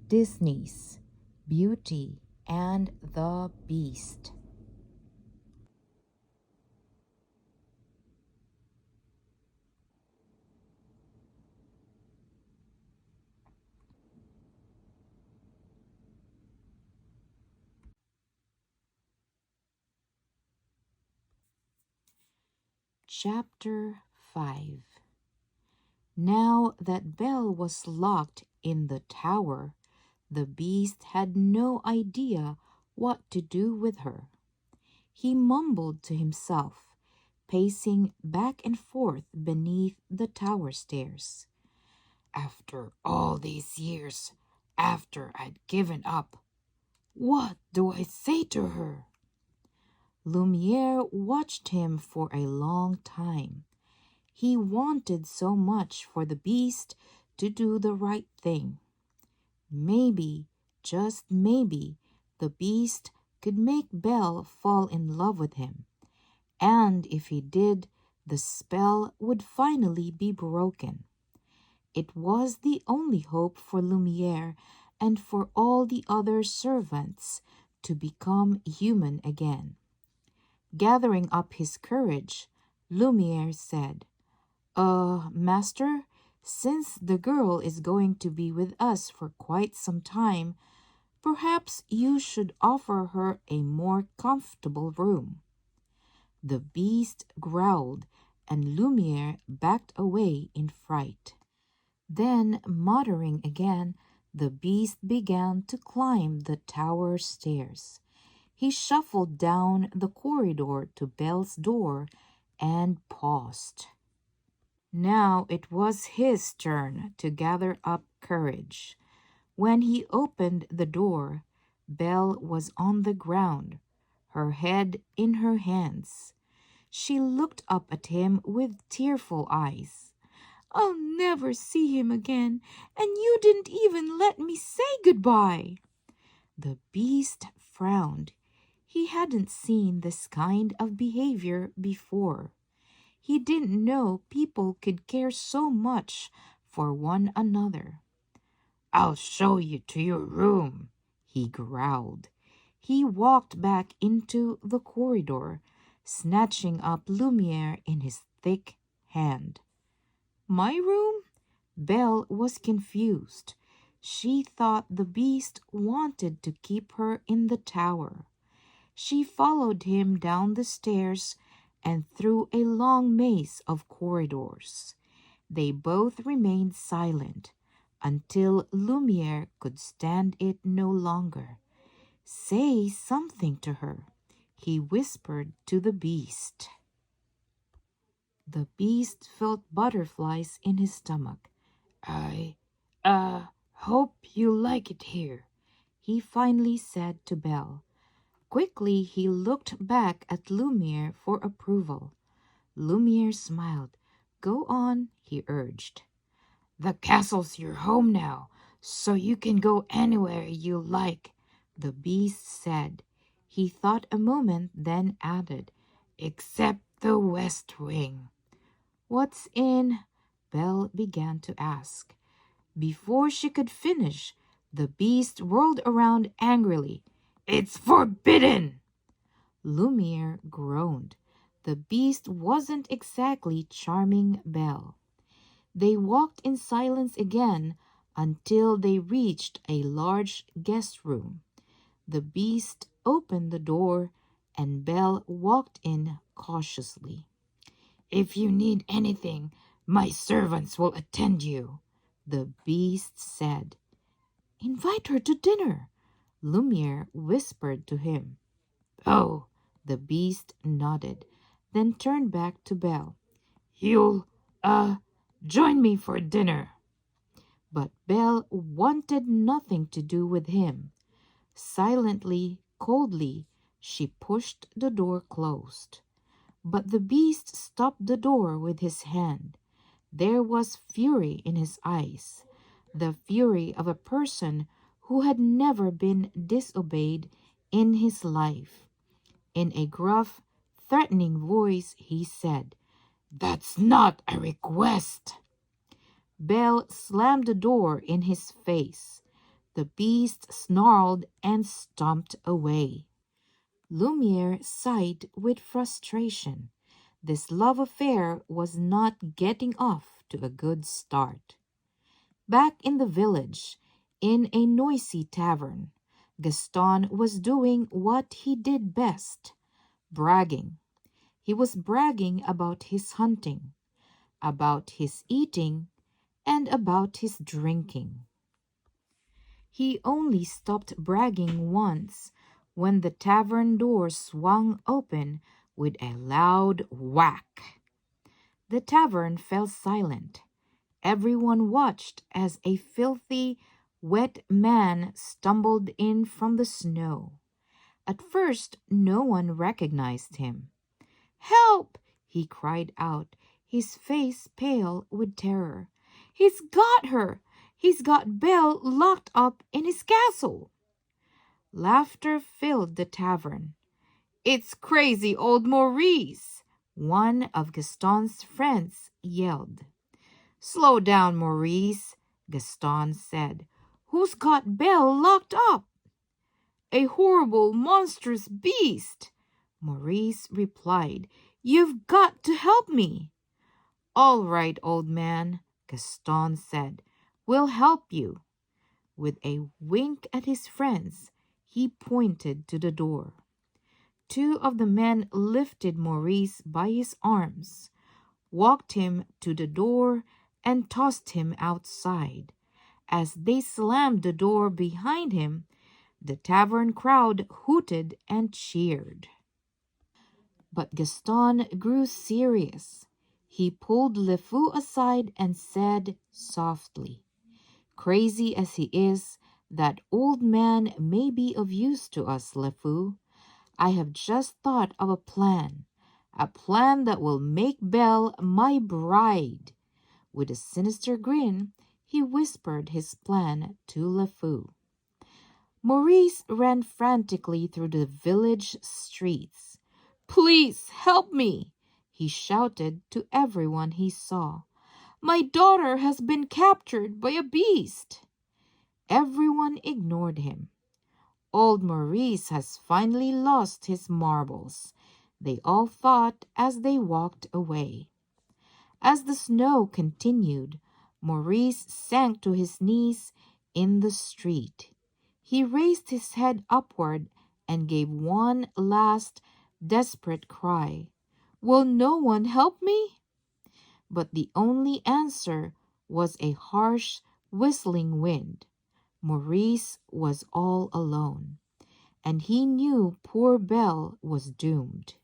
Disney's Beauty and the Beast. Chapter 5. Now that Belle was locked in the tower, the beast had no idea what to do with her. He mumbled to himself, pacing back and forth beneath the tower stairs. After all these years, after I'd given up, what do I say to her? Lumiere watched him for a long time. He wanted so much for the beast to do the right thing. Maybe, just maybe, the beast could make Belle fall in love with him. And if he did, the spell would finally be broken. It was the only hope for Lumiere and for all the other servants to become human again. Gathering up his courage, Lumiere said, Master, since the girl is going to be with us for quite some time, perhaps you should offer her a more comfortable room." The beast growled, and Lumiere backed away in fright. Then, muttering again, the beast began to climb the tower stairs. He shuffled down the corridor to Belle's door and paused. Now it was his turn to gather up courage. When he opened the door, Belle was on the ground, her head in her hands. She looked up at him with tearful eyes. "I'll never see him again, and you didn't even let me say goodbye." The beast frowned. He hadn't seen this kind of behavior before. He didn't know people could care so much for one another. "I'll show you to your room," he growled. He walked back into the corridor, snatching up Lumiere in his thick hand. "My room?" Belle was confused. She thought the beast wanted to keep her in the tower. She followed him down the stairs and through a long maze of corridors. They both remained silent until Lumiere could stand it no longer. "Say something to her," he whispered to the beast. The beast felt butterflies in his stomach. "I, hope you like it here," he finally said to Belle. Quickly he looked back at Lumiere for approval. Lumiere smiled. "Go on," he urged. "The castle's your home now, so you can go anywhere you like," the beast said. He thought a moment, then added, "except the west wing." "What's in?" Belle began to ask. Before she could finish, the beast whirled around angrily. "It's forbidden!" Lumiere groaned. The beast wasn't exactly charming Belle. They walked in silence again until they reached a large guest room. The beast opened the door and Belle walked in cautiously. "If you need anything, my servants will attend you," the beast said. "Invite her to dinner," Lumiere whispered to him. "Oh," the beast nodded, then turned back to Belle. "You'll, join me for dinner." But Belle wanted nothing to do with him. Silently, coldly, she pushed the door closed. But the beast stopped the door with his hand. There was fury in his eyes, the fury of a person who had never been disobeyed in his life. In a gruff, threatening voice, he said, "That's not a request." Belle slammed the door in his face. The beast snarled and stomped away. Lumiere sighed with frustration. This love affair was not getting off to a good start. Back in the village, in a noisy tavern, Gaston was doing what he did best, bragging. He was bragging about his hunting, about his eating, and about his drinking. He only stopped bragging once when the tavern door swung open with a loud whack. The tavern fell silent. Everyone watched as a filthy, wet man stumbled in from the snow. At first, no one recognized him. "Help!" he cried out, his face pale with terror. "He's got her! He's got Belle locked up in his castle!" Laughter filled the tavern. "It's crazy old Maurice!" one of Gaston's friends yelled. "Slow down, Maurice," Gaston said. "Who's got Belle locked up?" "A horrible, monstrous beast," Maurice replied. "You've got to help me." "All right, old man," Gaston said. "We'll help you." With a wink at his friends, he pointed to the door. Two of the men lifted Maurice by his arms, walked him to the door, and tossed him outside. As they slammed the door behind him, the tavern crowd hooted and cheered. But Gaston grew serious. He pulled Le Fou aside and said softly, "Crazy as he is, that old man may be of use to us, Le Fou. I have just thought of a plan that will make Belle my bride." With a sinister grin, he whispered his plan to Le Fou. Maurice ran frantically through the village streets. "Please help me!" he shouted to everyone he saw. "My daughter has been captured by a beast." Everyone ignored him. "Old Maurice has finally lost his marbles," they all thought as they walked away. As the snow continued, Maurice sank to his knees in the street. He raised his head upward and gave one last desperate cry. "Will no one help me?" But the only answer was a harsh, whistling wind. Maurice was all alone, and he knew poor Belle was doomed.